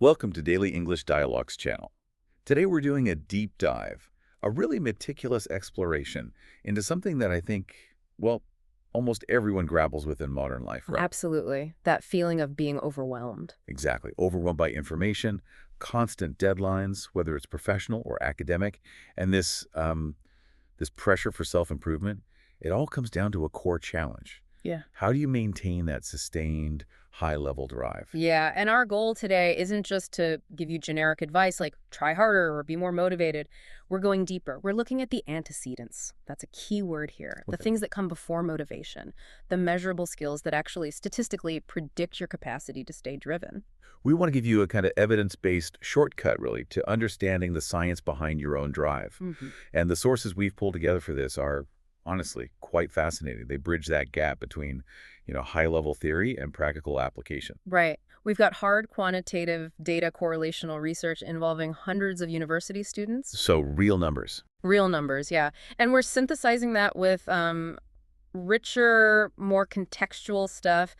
Welcome to Daily English Dialogues channel. Today we're doing a deep dive, a really meticulous exploration into something that I think, well, almost everyone grapples with in modern life, right? Absolutely. That feeling of being overwhelmed. Exactly. Overwhelmed by information, constant deadlines, whether it's professional or academic, and this pressure for self-improvement, it all comes down to a core challenge. Yeah. How do you maintain that sustained, high-level drive? Yeah, and our goal today isn't just to give you generic advice like try harder or be more motivated. We're going deeper. We're looking at the antecedents. That's a key word here. The Okay. things that come before motivation, the measurable skills that actually statistically predict your capacity to stay driven. We want to give you a kind of evidence-based shortcut, really, to understanding the science behind your own drive. hmm And the sources we've pulled together for this are, honestly, quite fascinating. They bridge that gap between, high-level theory and practical application. Right. We've got hard quantitative data correlational research involving hundreds of university students. So real numbers. Real numbers, yeah. And we're synthesizing that with richer, more contextual stuff,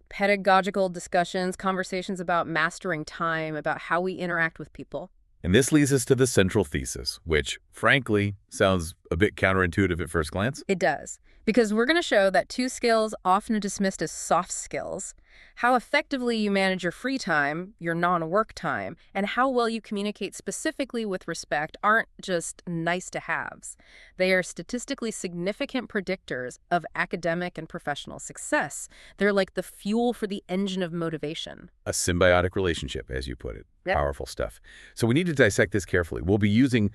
pedagogical discussions, conversations about mastering time, about how we interact with people. And this leads us to the central thesis, which, frankly, sounds a bit counterintuitive at first glance. It does. Because we're going to show that two skills often dismissed as soft skills, how effectively you manage your free time, your non-work time, and how well you communicate specifically with respect aren't just nice to haves. They are statistically significant predictors of academic and professional success. They're like the fuel for the engine of motivation. A symbiotic relationship, as you put it. Yep. Powerful stuff. So we need to dissect this carefully. We'll be using,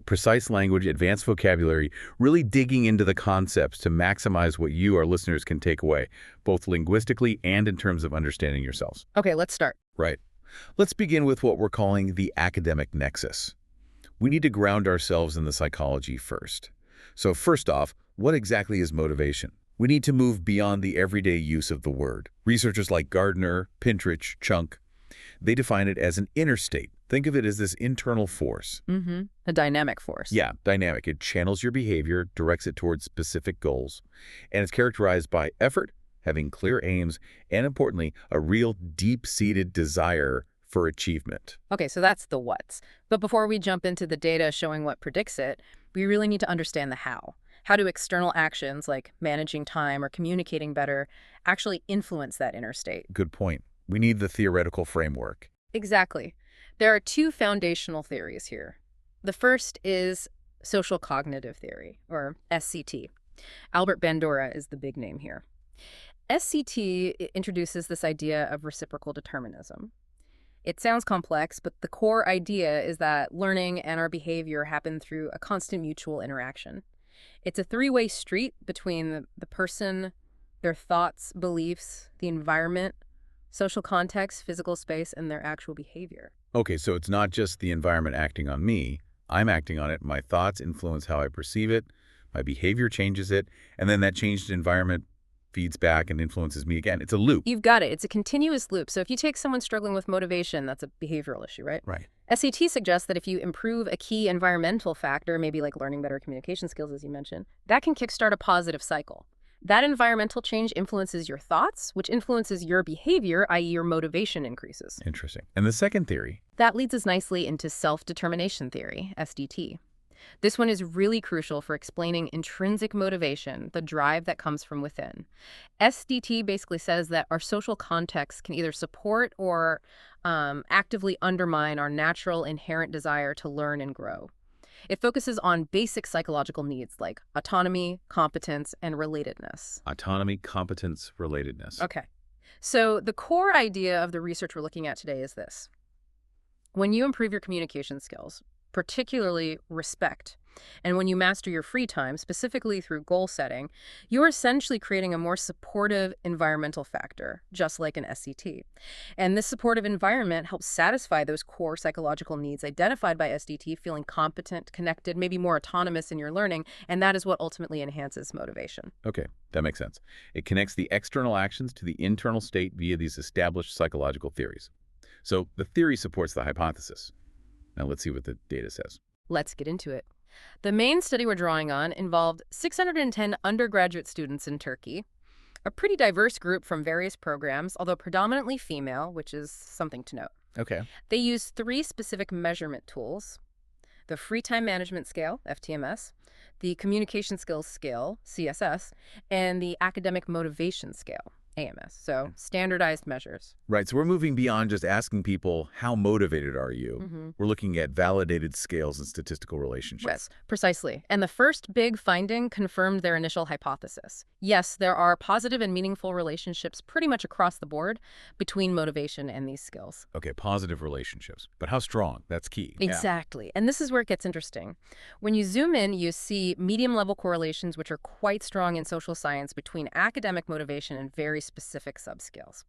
precise language, advanced vocabulary, really digging into the concepts to maximize what you, our listeners, can take away, both linguistically and in terms of understanding yourselves. Okay, let's start. Right. Let's begin with what we're calling the academic nexus. We need to ground ourselves in the psychology first. So first off, what exactly is motivation? We need to move beyond the everyday use of the word. Researchers like Gardner, Pintrich, Chunk, they define it as an inner state. Think of it as this internal force. A dynamic force. Yeah, dynamic. It channels your behavior, directs it towards specific goals, and it's characterized by effort, having clear aims, and importantly, a real deep-seated desire for achievement. Okay, so that's the what's. But before we jump into the data showing what predicts it, we really need to understand the how. How do external actions like managing time or communicating better actually influence that inner state? Good point. We need the theoretical framework. Exactly. There are two foundational theories here. The first is social cognitive theory, or SCT. Albert Bandura is the big name here. SCT introduces this idea of reciprocal determinism. It sounds complex, but the core idea is that learning and our behavior happen through a constant mutual interaction. It's a three-way street between the person, their thoughts, beliefs, the environment, social context, physical space, and their actual behavior. Okay, so it's not just the environment acting on me. I'm acting on it. My thoughts influence how I perceive it. My behavior changes it. And then that changed environment feeds back and influences me again. It's a loop. You've got it. It's a continuous loop. So if you take someone struggling with motivation, that's a behavioral issue, right? Right. SAT suggests that if you improve a key environmental factor, maybe like learning better communication skills, as you mentioned, that can kickstart a positive cycle. That environmental change influences your thoughts, which influences your behavior, i.e. your motivation increases. Interesting. And the second theory? That leads us nicely into self-determination theory, SDT. This one is really crucial for explaining intrinsic motivation, the drive that comes from within. SDT basically says that our social context can either support or actively undermine our natural inherent desire to learn and grow. It focuses on basic psychological needs like autonomy, competence, and relatedness. Autonomy, competence, relatedness. Okay. So the core idea of the research we're looking at today is this. When you improve your communication skills, particularly respect, and when you master your free time, specifically through goal setting, you're essentially creating a more supportive environmental factor, just like an SCT. And this supportive environment helps satisfy those core psychological needs identified by SDT, feeling competent, connected, maybe more autonomous in your learning, and that is what ultimately enhances motivation. Okay, that makes sense. It connects the external actions to the internal state via these established psychological theories. So the theory supports the hypothesis. Now let's see what the data says. Let's get into it. The main study we're drawing on involved 610 undergraduate students in Turkey, a pretty diverse group from various programs, although predominantly female, which is something to note. Okay. They use three specific measurement tools: the free time management scale, FTMS, the communication skills scale, CSS, and the academic motivation scale, AMS. So standardized measures. Right, so we're moving beyond just asking people, how motivated are you? Mm-hmm. We're looking at validated scales and statistical relationships. Yes, precisely. And the first big finding confirmed their initial hypothesis. Yes, there are positive and meaningful relationships pretty much across the board between motivation and these skills. Okay, positive relationships. But how strong? That's key. Yeah. Exactly. And this is where it gets interesting. When you zoom in, you see medium-level correlations which are quite strong in social science between academic motivation and very specific subskills.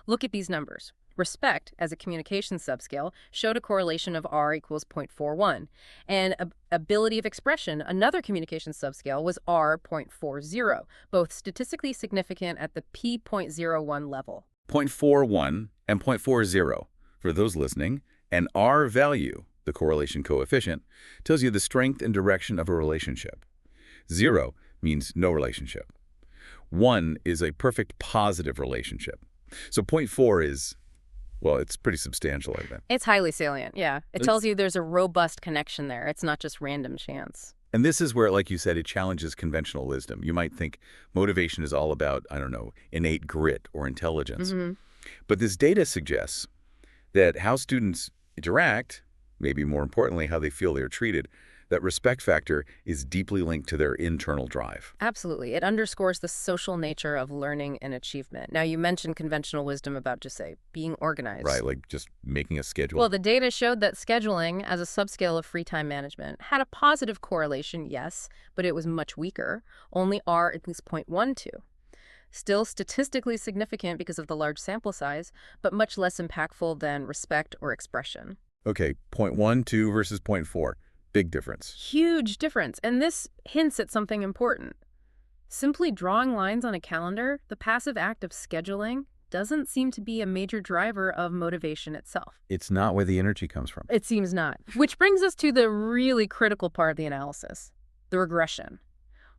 Look at these numbers. Respect, as a communication subscale, showed a correlation of R equals 0.41. And ability of expression, another communication subscale, was R 0.40, both statistically significant at the p.01 level. 0.41 and 0.40. For those listening, an R value, the correlation coefficient, tells you the strength and direction of a relationship. 0 means no relationship. 1 is a perfect positive relationship. So 0.4 is, well, it's pretty substantial like that. It's highly salient, yeah. It tells you there's a robust connection there. It's not just random chance. And this is where, like you said, it challenges conventional wisdom. You might think motivation is all about, I don't know, innate grit or intelligence. Mm-hmm. But this data suggests that how students interact, maybe more importantly, how they feel they're treated, that respect factor is deeply linked to their internal drive. Absolutely. It underscores the social nature of learning and achievement. Now, you mentioned conventional wisdom about just, say, being organized. Right, like just making a schedule. Well, the data showed that scheduling as a subscale of free time management had a positive correlation, yes, but it was much weaker, only R at least 0.12. Still statistically significant because of the large sample size, but much less impactful than respect or expression. Okay, 0.12 versus 0.4. Big difference. Huge difference, and this hints at something important. Simply drawing lines on a calendar, the passive act of scheduling, doesn't seem to be a major driver of motivation itself. It's not where the energy comes from. It seems not. Which brings us to the really critical part of the analysis, the regression.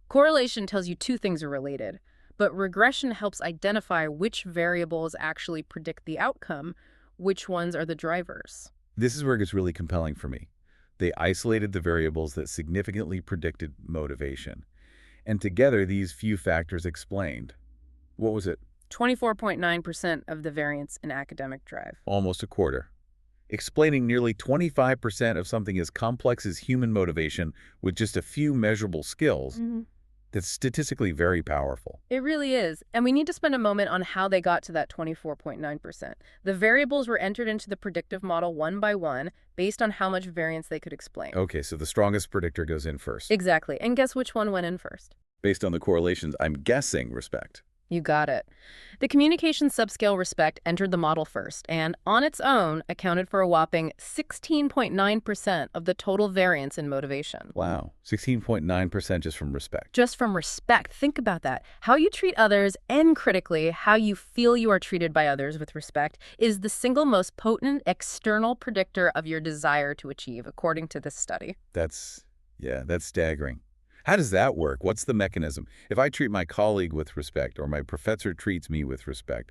Correlation tells you two things are related, but regression helps identify which variables actually predict the outcome, which ones are the drivers. This is where it gets really compelling for me. They isolated the variables that significantly predicted motivation. And together, these few factors explained, what was it? 24.9% of the variance in academic drive. Almost a quarter. Explaining nearly 25% of something as complex as human motivation with just a few measurable skills. Mm-hmm. That's statistically very powerful. It really is. And we need to spend a moment on how they got to that 24.9%. The variables were entered into the predictive model one by one based on how much variance they could explain. Okay, so the strongest predictor goes in first. Exactly. And guess which one went in first? Based on the correlations, I'm guessing respect. You got it. The communication subscale respect entered the model first and, on its own, accounted for a whopping 16.9% of the total variance in motivation. Wow, 16.9% just from respect. Just from respect. Think about that. How you treat others, and critically, how you feel you are treated by others with respect, is the single most potent external predictor of your desire to achieve, according to this study. That's staggering. How does that work? What's the mechanism? If I treat my colleague with respect or my professor treats me with respect,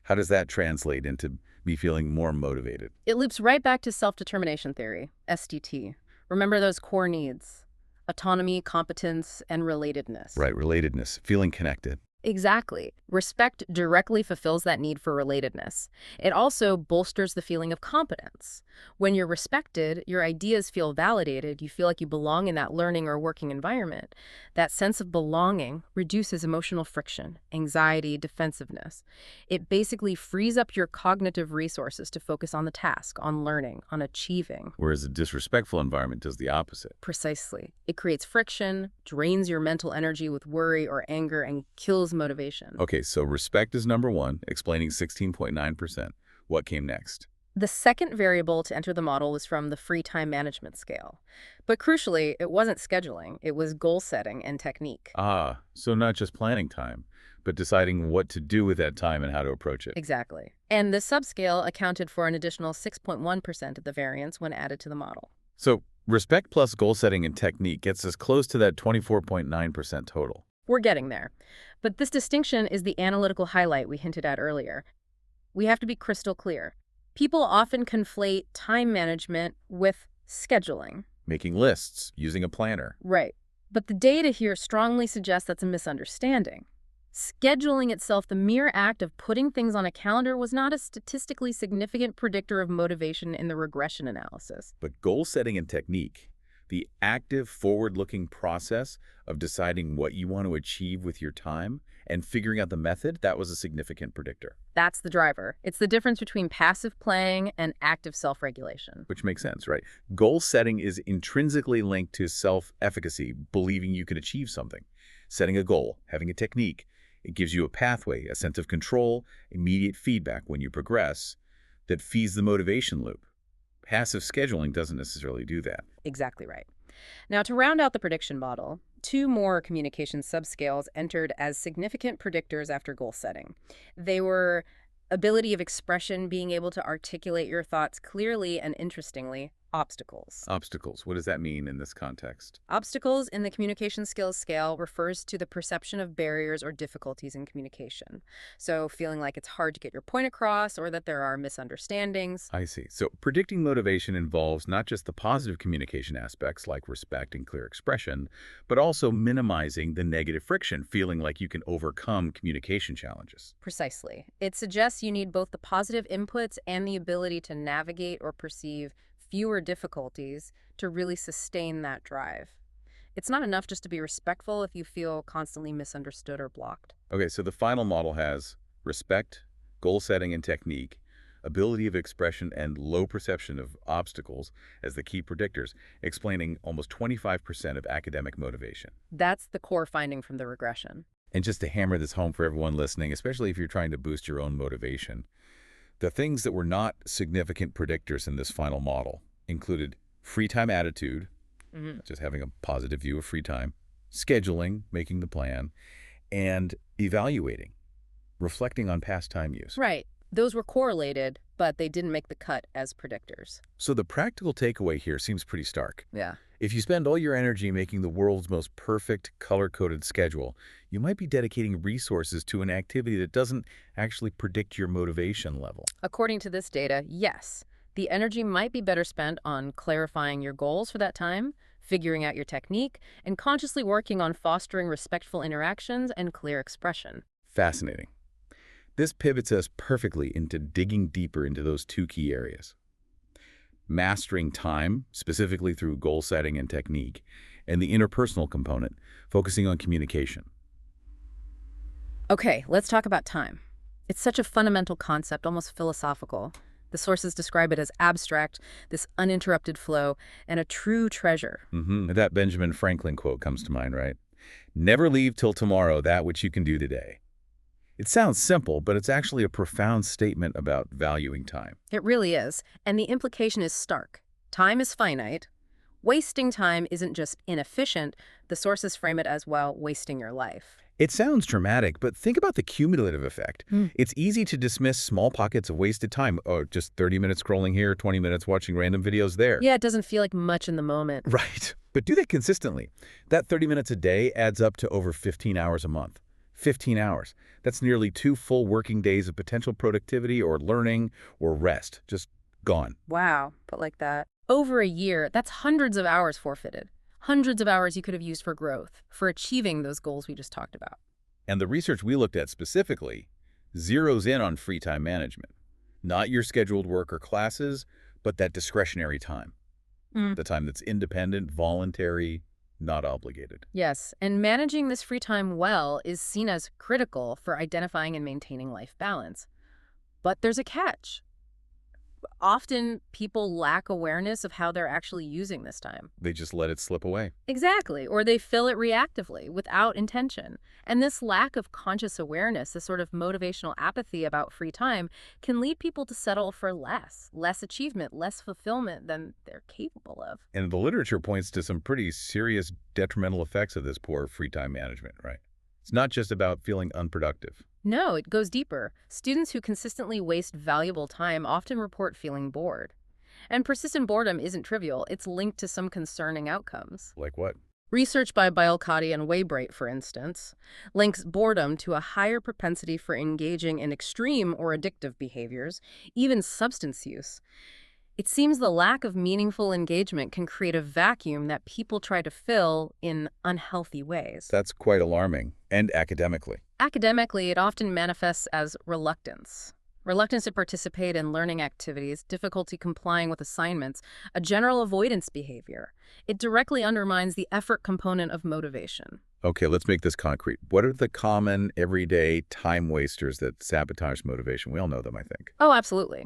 how does that translate into me feeling more motivated? It loops right back to self-determination theory, SDT. Remember those core needs: autonomy, competence, and relatedness. Right, relatedness, feeling connected. Exactly. Respect directly fulfills that need for relatedness. It also bolsters the feeling of competence. When you're respected, your ideas feel validated, you feel like you belong in that learning or working environment. That sense of belonging reduces emotional friction, anxiety, defensiveness. It basically frees up your cognitive resources to focus on the task, on learning, on achieving. Whereas a disrespectful environment does the opposite. Precisely. It creates friction, drains your mental energy with worry or anger, and kills motivation. Okay, so respect is number one, explaining 16.9%. What came next? The second variable to enter the model was from the free time management scale. But crucially, it wasn't scheduling. It was goal setting and technique. Ah, so not just planning time, but deciding what to do with that time and how to approach it. Exactly. And the subscale accounted for an additional 6.1% of the variance when added to the model. So respect plus goal setting and technique gets us close to that 24.9% total. We're getting there. But this distinction is the analytical highlight we hinted at earlier. We have to be crystal clear. People often conflate time management with scheduling. Making lists, using a planner. Right. But the data here strongly suggests that's a misunderstanding. Scheduling itself, the mere act of putting things on a calendar, was not a statistically significant predictor of motivation in the regression analysis. But goal setting and technique, the active, forward-looking process of deciding what you want to achieve with your time and figuring out the method, that was a significant predictor. That's the driver. It's the difference between passive playing and active self-regulation. Which makes sense, right? Goal setting is intrinsically linked to self-efficacy, believing you can achieve something. Setting a goal, having a technique, it gives you a pathway, a sense of control, immediate feedback when you progress that feeds the motivation loop. Passive scheduling doesn't necessarily do that. Exactly right. Now, to round out the prediction model, two more communication subscales entered as significant predictors after goal setting. They were ability of expression, being able to articulate your thoughts clearly, and interestingly, obstacles. Obstacles, what does that mean in this context? Obstacles in the communication skills scale refers to the perception of barriers or difficulties in communication. So feeling like it's hard to get your point across or that there are misunderstandings. I see. So predicting motivation involves not just the positive communication aspects like respect and clear expression, but also minimizing the negative friction, feeling like you can overcome communication challenges. Precisely. It suggests you need both the positive inputs and the ability to navigate or perceive fewer difficulties to really sustain that drive. It's not enough just to be respectful if you feel constantly misunderstood or blocked. Okay, so the final model has respect, goal setting and technique, ability of expression, and low perception of obstacles as the key predictors, explaining almost 25% of academic motivation. That's the core finding from the regression. And just to hammer this home for everyone listening, especially if you're trying to boost your own motivation, the things that were not significant predictors in this final model included free time attitude, just having a positive view of free time, scheduling, making the plan, and evaluating, reflecting on past time use. Right. Those were correlated, but they didn't make the cut as predictors. So the practical takeaway here seems pretty stark. Yeah. If you spend all your energy making the world's most perfect color-coded schedule, you might be dedicating resources to an activity that doesn't actually predict your motivation level. According to this data, yes. The energy might be better spent on clarifying your goals for that time, figuring out your technique, and consciously working on fostering respectful interactions and clear expression. Fascinating. This pivots us perfectly into digging deeper into those two key areas. Mastering time, specifically through goal setting and technique, and the interpersonal component, focusing on communication. Okay, let's talk about time. It's such a fundamental concept, almost philosophical. The sources describe it as abstract, this uninterrupted flow, and a true treasure. That Benjamin Franklin quote comes to mind, right? Never leave till tomorrow that which you can do today. It sounds simple, but it's actually a profound statement about valuing time. It really is, and the implication is stark. Time is finite. Wasting time isn't just inefficient. The sources frame it as, well, wasting your life. It sounds dramatic, but think about the cumulative effect. It's easy to dismiss small pockets of wasted time. Oh, just 30 minutes scrolling here, 20 minutes watching random videos there. Yeah, it doesn't feel like much in the moment. Right. But do that consistently. That 30 minutes a day adds up to over 15 hours a month. 15 hours. That's nearly 2 full working days of potential productivity or learning or rest. Just gone. Wow, put like that. Over a year, that's hundreds of hours forfeited. Hundreds of hours you could have used for growth, for achieving those goals we just talked about. And the research we looked at specifically zeroes in on free time management. Not your scheduled work or classes, but that discretionary time. The time that's independent, voluntary, not obligated. Yes, and managing this free time well is seen as critical for identifying and maintaining life balance. But there's a catch. Often people lack awareness of how they're actually using this time. They just let it slip away. Exactly, or they fill it reactively, without intention. And this lack of conscious awareness, this sort of motivational apathy about free time, can lead people to settle for less achievement, less fulfillment than they're capable of. And the literature points to some pretty serious detrimental effects of this poor free time management, right? It's not just about feeling unproductive. No, it goes deeper. Students who consistently waste valuable time often report feeling bored. And persistent boredom isn't trivial. It's linked to some concerning outcomes. Like what? Research by Bialcotti and Waybright, for instance, links boredom to a higher propensity for engaging in extreme or addictive behaviors, even substance use. It seems the lack of meaningful engagement can create a vacuum that people try to fill in unhealthy ways. That's quite alarming, and academically. Academically, it often manifests as reluctance. Reluctance to participate in learning activities, difficulty complying with assignments, a general avoidance behavior. It directly undermines the effort component of motivation. Okay, let's make this concrete. What are the common, everyday time wasters that sabotage motivation? We all know them, I think. Oh, absolutely.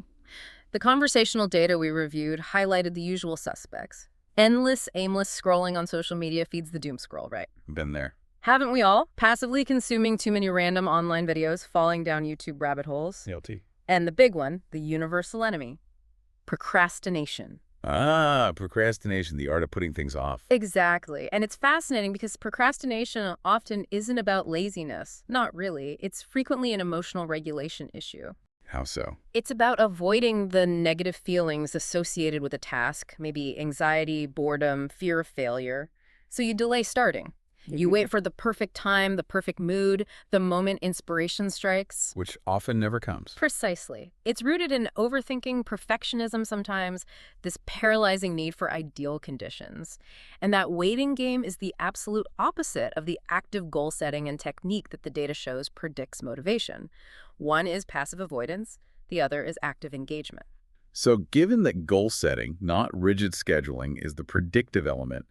The conversational data we reviewed highlighted the usual suspects. Endless, aimless scrolling on social media feeds the doom scroll, right? Been there. Haven't we all? Passively consuming too many random online videos, falling down YouTube rabbit holes. LT. And the big one, the universal enemy, procrastination. Procrastination, the art of putting things off. Exactly. And it's fascinating because procrastination often isn't about laziness. Not really. It's frequently an emotional regulation issue. How so? It's about avoiding the negative feelings associated with a task, maybe anxiety, boredom, fear of failure. So you delay starting. You wait for the perfect time, the perfect mood, the moment inspiration strikes. Which often never comes. Precisely. It's rooted in overthinking, perfectionism sometimes, this paralyzing need for ideal conditions. And that waiting game is the absolute opposite of the active goal setting and technique that the data shows predicts motivation. One is passive avoidance, the other is active engagement. So given that goal setting, not rigid scheduling, is the predictive element,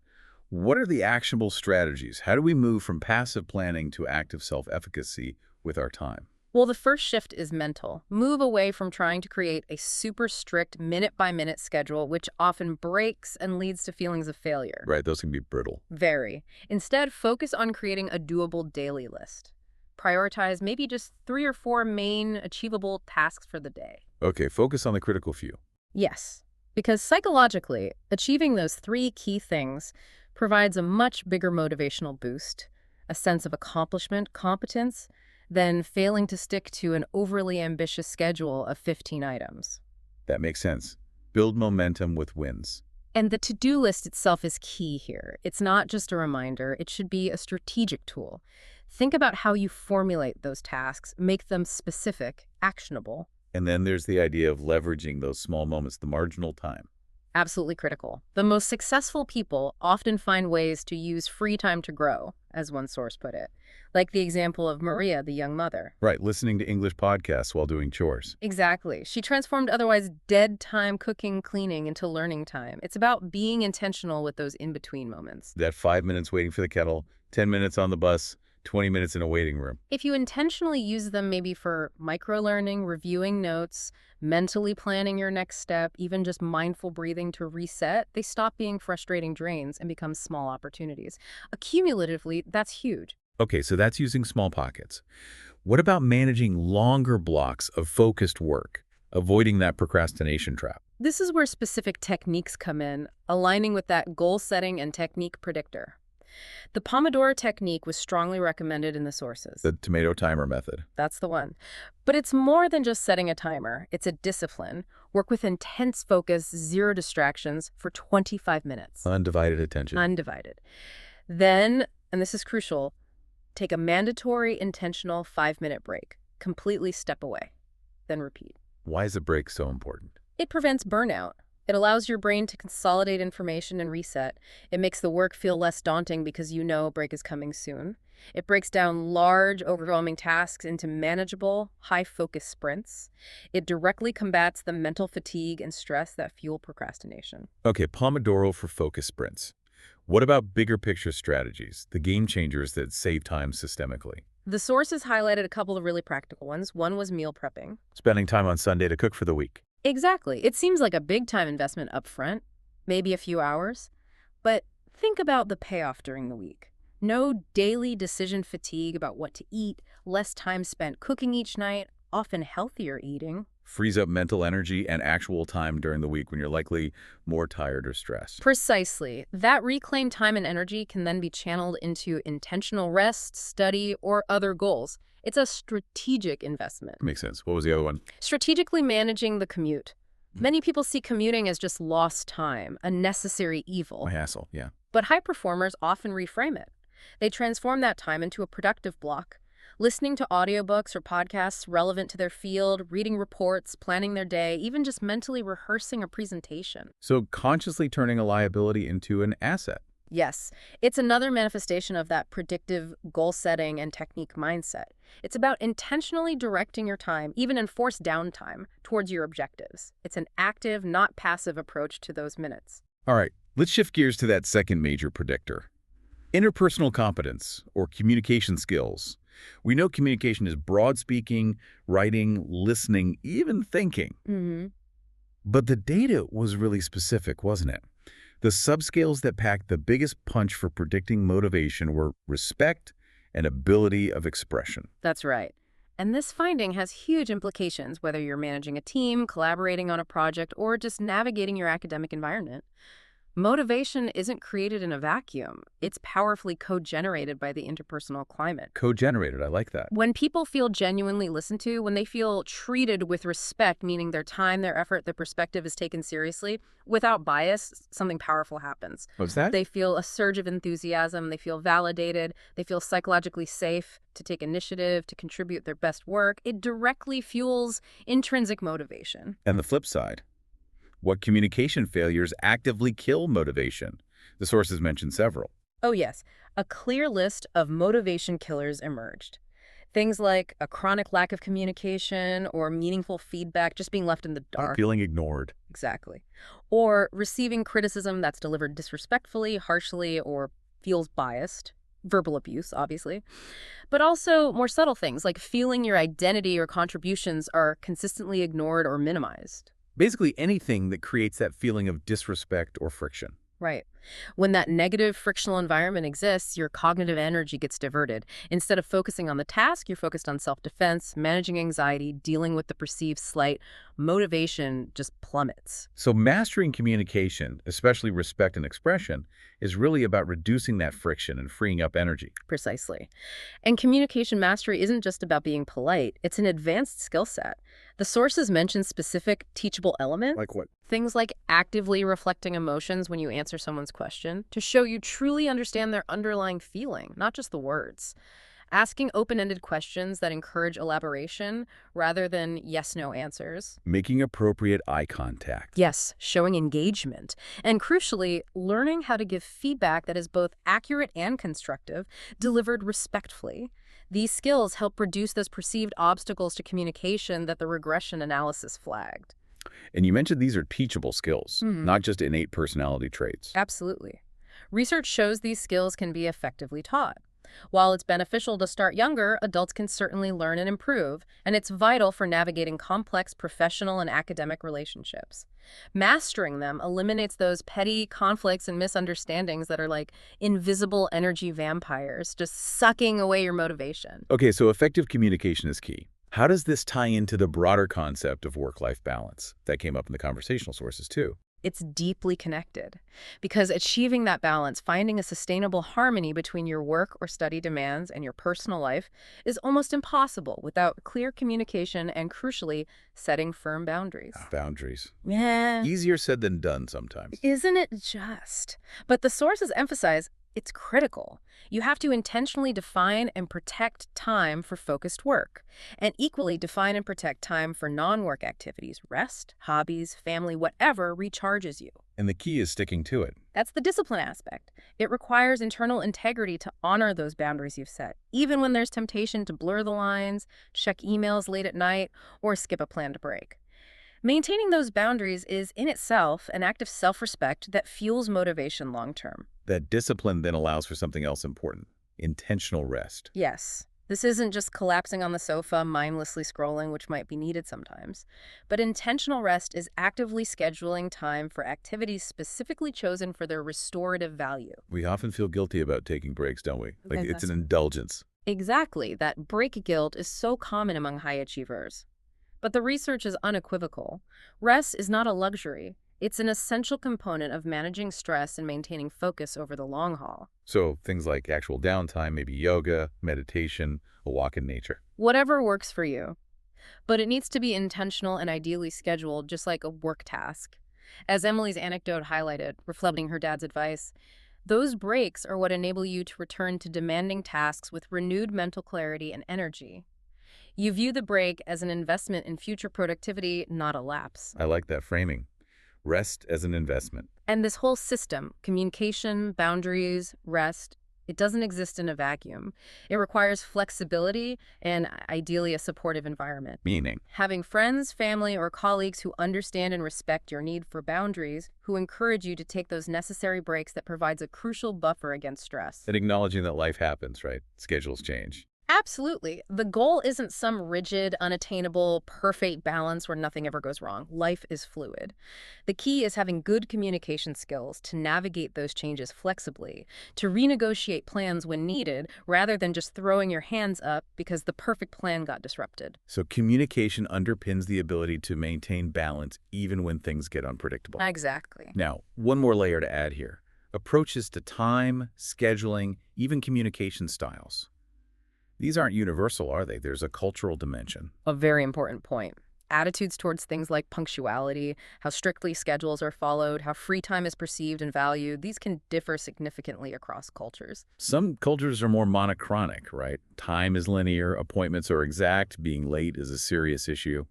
what are the actionable strategies? How do we move from passive planning to active self-efficacy with our time? Well, the first shift is mental. Move away from trying to create a super strict minute-by-minute schedule, which often breaks and leads to feelings of failure. Right, those can be brittle. Very. Instead, focus on creating a doable daily list. Prioritize maybe just 3 or 4 main achievable tasks for the day. Okay, focus on the critical few. Yes, because psychologically, achieving those 3 key things provides a much bigger motivational boost, a sense of accomplishment, competence, than failing to stick to an overly ambitious schedule of 15 items. That makes sense. Build momentum with wins. And the to-do list itself is key here. It's not just a reminder, it should be a strategic tool. Think about how you formulate those tasks, make them specific, actionable. And then there's the idea of leveraging those small moments, the marginal time. Absolutely critical. The most successful people often find ways to use free time to grow, as one source put it. Like the example of Maria, the young mother. Right, listening to English podcasts while doing chores. Exactly. She transformed otherwise dead time cooking, cleaning into learning time. It's about being intentional with those in-between moments. That 5 minutes waiting for the kettle, 10 minutes on the bus, 20 minutes in a waiting room. If you intentionally use them maybe for micro-learning, reviewing notes, mentally planning your next step, even just mindful breathing to reset, they stop being frustrating drains and become small opportunities. Accumulatively, that's huge. Okay, so that's using small pockets. What about managing longer blocks of focused work, avoiding that procrastination trap? This is where specific techniques come in, aligning with that goal setting and technique predictor. The Pomodoro technique was strongly recommended in the sources. The tomato timer method. That's the one. But it's more than just setting a timer. It's a discipline. Work with intense focus, 0 distractions for 25 minutes. Undivided attention. Undivided. Then, and this is crucial, take a mandatory intentional 5-minute break. Completely step away. Then repeat. Why is a break so important? It prevents burnout. It allows your brain to consolidate information and reset. It makes the work feel less daunting because you know a break is coming soon. It breaks down large, overwhelming tasks into manageable, high-focus sprints. It directly combats the mental fatigue and stress that fuel procrastination. Okay, Pomodoro for focus sprints. What about bigger picture strategies, the game changers that save time systemically? The sources highlighted a couple of really practical ones. One was meal prepping. Spending time on Sunday to cook for the week. Exactly. It seems like a big-time investment up front, maybe a few hours. But think about the payoff during the week. No daily decision fatigue about what to eat, less time spent cooking each night, often healthier eating. Frees up mental energy and actual time during the week when you're likely more tired or stressed. Precisely. That reclaimed time and energy can then be channeled into intentional rest, study, or other goals. It's a strategic investment. Makes sense. What was the other one? Strategically managing the commute. Many people see commuting as just lost time, a necessary evil. A hassle, yeah. But high performers often reframe it. They transform that time into a productive block, listening to audiobooks or podcasts relevant to their field, reading reports, planning their day, even just mentally rehearsing a presentation. So consciously turning a liability into an asset. Yes, it's another manifestation of that predictive goal setting and technique mindset. It's about intentionally directing your time, even enforced downtime, towards your objectives. It's an active, not passive approach to those minutes. All right, let's shift gears to that second major predictor. Interpersonal competence, or communication skills. We know communication is broad speaking, writing, listening, even thinking. Mm-hmm. But the data was really specific, wasn't it? The subscales that packed the biggest punch for predicting motivation were respect and ability of expression. That's right. And this finding has huge implications whether you're managing a team, collaborating on a project, or just navigating your academic environment. Motivation isn't created in a vacuum. It's powerfully co-generated by the interpersonal climate. Co-generated, I like that. When people feel genuinely listened to, when they feel treated with respect, meaning their time, their effort, their perspective is taken seriously, without bias, something powerful happens. What's that? They feel a surge of enthusiasm, they feel validated, they feel psychologically safe to take initiative, to contribute their best work. It directly fuels intrinsic motivation. And the flip side. What communication failures actively kill motivation? The sources mentioned several. Oh yes, a clear list of motivation killers emerged. Things like a chronic lack of communication or meaningful feedback, just being left in the dark. Feeling ignored. Exactly. Or receiving criticism that's delivered disrespectfully, harshly, or feels biased. Verbal abuse, obviously. But also more subtle things like feeling your identity or contributions are consistently ignored or minimized. Basically anything that creates that feeling of disrespect or friction. Right. When that negative frictional environment exists, your cognitive energy gets diverted. Instead of focusing on the task, you're focused on self-defense, managing anxiety, dealing with the perceived slight. Motivation just plummets. So mastering communication, especially respect and expression, is really about reducing that friction and freeing up energy. Precisely. And communication mastery isn't just about being polite. It's an advanced skill set. The sources mention specific teachable elements. Like what? Things like actively reflecting emotions when you answer someone's question to show you truly understand their underlying feeling, not just the words. Asking open-ended questions that encourage elaboration rather than yes-no answers. Making appropriate eye contact. Yes, showing engagement. And crucially, learning how to give feedback that is both accurate and constructive, delivered respectfully. These skills help reduce those perceived obstacles to communication that the regression analysis flagged. And you mentioned these are teachable skills, Mhm. not just innate personality traits. Absolutely. Research shows these skills can be effectively taught. While it's beneficial to start younger, adults can certainly learn and improve, and it's vital for navigating complex professional and academic relationships. Mastering them eliminates those petty conflicts and misunderstandings that are like invisible energy vampires, just sucking away your motivation. Okay, so effective communication is key. How does this tie into the broader concept of work-life balance? That came up in the conversational sources too. It's deeply connected because achieving that balance, finding a sustainable harmony between your work or study demands and your personal life is almost impossible without clear communication and, crucially, setting firm boundaries. Boundaries. Yeah. Easier said than done sometimes. Isn't it just? But the sources emphasize it's critical. You have to intentionally define and protect time for focused work, and equally define and protect time for non-work activities, rest, hobbies, family, whatever recharges you. And the key is sticking to it. That's the discipline aspect. It requires internal integrity to honor those boundaries you've set, even when there's temptation to blur the lines, check emails late at night, or skip a planned break. Maintaining those boundaries is, in itself, an act of self-respect that fuels motivation long-term. That discipline then allows for something else important, intentional rest. Yes, this isn't just collapsing on the sofa, mindlessly scrolling, which might be needed sometimes. But intentional rest is actively scheduling time for activities specifically chosen for their restorative value. We often feel guilty about taking breaks, don't we? Like it's an indulgence. Exactly. That break guilt is so common among high achievers. But the research is unequivocal. Rest is not a luxury. It's an essential component of managing stress and maintaining focus over the long haul. So things like actual downtime, maybe yoga, meditation, a walk in nature. Whatever works for you. But it needs to be intentional and ideally scheduled, just like a work task. As Emily's anecdote highlighted, reflecting her dad's advice, Those breaks are what enable you to return to demanding tasks with renewed mental clarity and energy. You view the break as an investment in future productivity, not a lapse. I like that framing. Rest as an investment. And this whole system, communication, boundaries, rest, it doesn't exist in a vacuum. It requires flexibility and ideally a supportive environment. Meaning, Having friends, family, or colleagues who understand and respect your need for boundaries, who encourage you to take those necessary breaks that provides a crucial buffer against stress. and acknowledging that life happens, right? Schedules change. Absolutely. The goal isn't some rigid, unattainable, perfect balance where nothing ever goes wrong. Life is fluid. The key is having good communication skills to navigate those changes flexibly, to renegotiate plans when needed, rather than just throwing your hands up because the perfect plan got disrupted. So communication underpins the ability to maintain balance even when things get unpredictable. Exactly. Now, one more layer to add here. Approaches to time, scheduling, even communication styles. These aren't universal, are they? There's a cultural dimension. A very important point. Attitudes towards things like punctuality, how strictly schedules are followed, how free time is perceived and valued, these can differ significantly across cultures. Some cultures are more monochronic, right? Time is linear, appointments are exact, being late is a serious issue.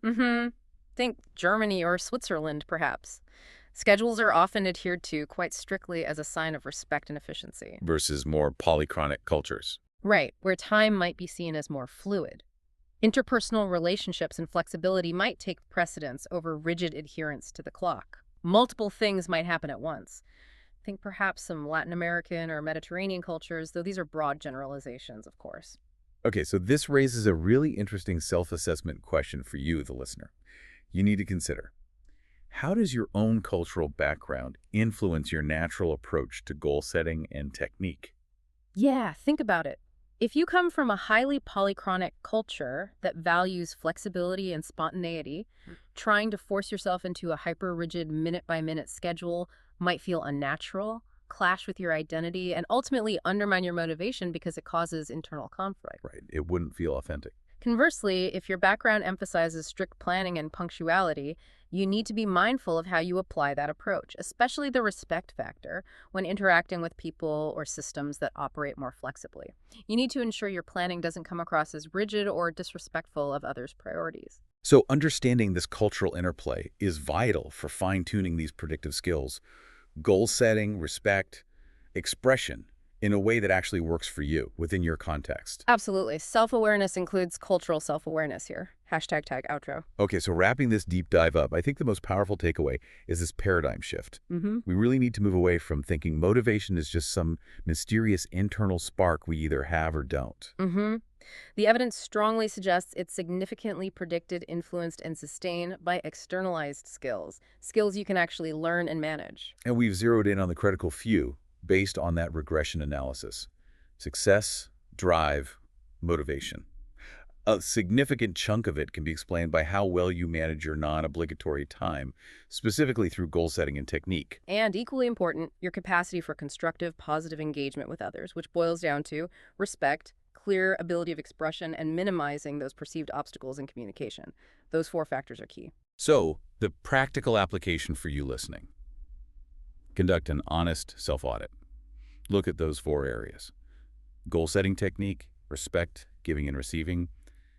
Think Germany or Switzerland, perhaps. Schedules are often adhered to quite strictly as a sign of respect and efficiency. Versus more polychronic cultures. Right, where time might be seen as more fluid. Interpersonal relationships and flexibility might take precedence over rigid adherence to the clock. Multiple things might happen at once. Think perhaps some Latin American or Mediterranean cultures, though these are broad generalizations, of course. Okay, so this raises a really interesting self-assessment question for you, the listener. You need to consider, how does your own cultural background influence your natural approach to goal setting and technique? Yeah, think about it. If you come from a highly polychronic culture that values flexibility and spontaneity, trying to force yourself into a hyper-rigid minute-by-minute schedule might feel unnatural, clash with your identity, and ultimately undermine your motivation because it causes internal conflict. Right, it wouldn't feel authentic. Conversely, if your background emphasizes strict planning and punctuality, you need to be mindful of how you apply that approach, especially the respect factor when interacting with people or systems that operate more flexibly. You need to ensure your planning doesn't come across as rigid or disrespectful of others' priorities. So understanding this cultural interplay is vital for fine-tuning these predictive skills, goal setting, respect, expression, in a way that actually works for you within your context. Absolutely. Self-awareness includes cultural self-awareness here. Hashtag tag outro. Okay, so wrapping this deep dive up, I think the most powerful takeaway is this paradigm shift. We really need to move away from thinking motivation is just some mysterious internal spark we either have or don't. The evidence strongly suggests it's significantly predicted, influenced, and sustained by externalized skills, skills you can actually learn and manage. And we've zeroed in on the critical few based on that regression analysis. Success, drive, motivation. A significant chunk of it can be explained by how well you manage your non-obligatory time, specifically through goal setting and technique. And equally important, your capacity for constructive, positive engagement with others, which boils down to respect, clear ability of expression, and minimizing those perceived obstacles in communication. Those 4 factors are key. So, the practical application for you listening. Conduct an honest self-audit. Look at those 4 areas. Goal setting technique, respect, giving and receiving,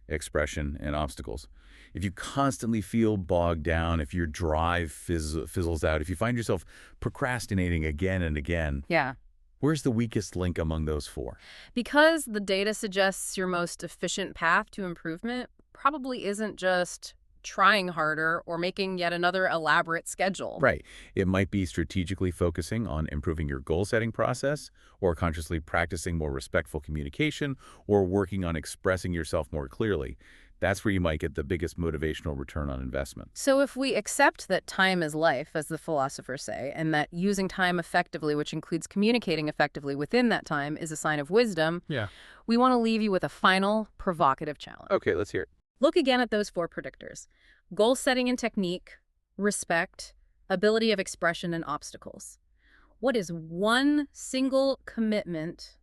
expression, and obstacles. If you constantly feel bogged down, if your drive fizzles out, if you find yourself procrastinating again and again, Yeah. where's the weakest link among those 4? Because the data suggests your most efficient path to improvement probably isn't just trying harder or making yet another elaborate schedule. Right. It might be strategically focusing on improving your goal-setting process, or consciously practicing more respectful communication, or working on expressing yourself more clearly. That's where you might get the biggest motivational return on investment. So if we accept that time is life, as the philosophers say, and that using time effectively, which includes communicating effectively within that time, is a sign of wisdom, we want to leave you with a final, provocative challenge. Okay, let's hear it. Look again at those 4 predictors: goal setting and technique, respect, ability of expression, and obstacles. What is one single commitment,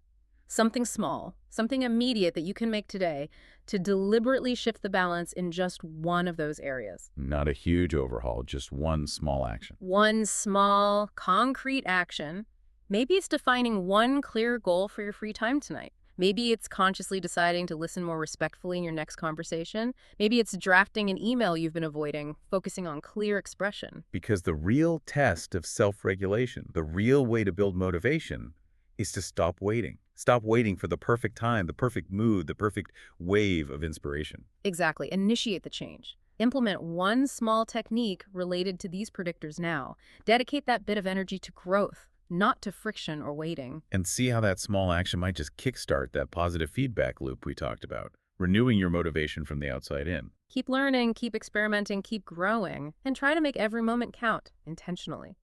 something small, something immediate that you can make today to deliberately shift the balance in just one of those areas? Not a huge overhaul, just one small action. One small, concrete action Maybe it's defining one clear goal for your free time tonight. Maybe it's consciously deciding to listen more respectfully in your next conversation. Maybe it's drafting an email you've been avoiding, focusing on clear expression. Because the real test of self-regulation, the real way to build motivation, is to stop waiting. Stop waiting for the perfect time, the perfect mood, the perfect wave of inspiration. Exactly. Initiate the change. Implement one small technique related to these predictors now. Dedicate that bit of energy to growth, not to friction or waiting. And see how that small action might just kickstart that positive feedback loop we talked about, renewing your motivation from the outside in. Keep learning, keep experimenting, keep growing, and try to make every moment count intentionally.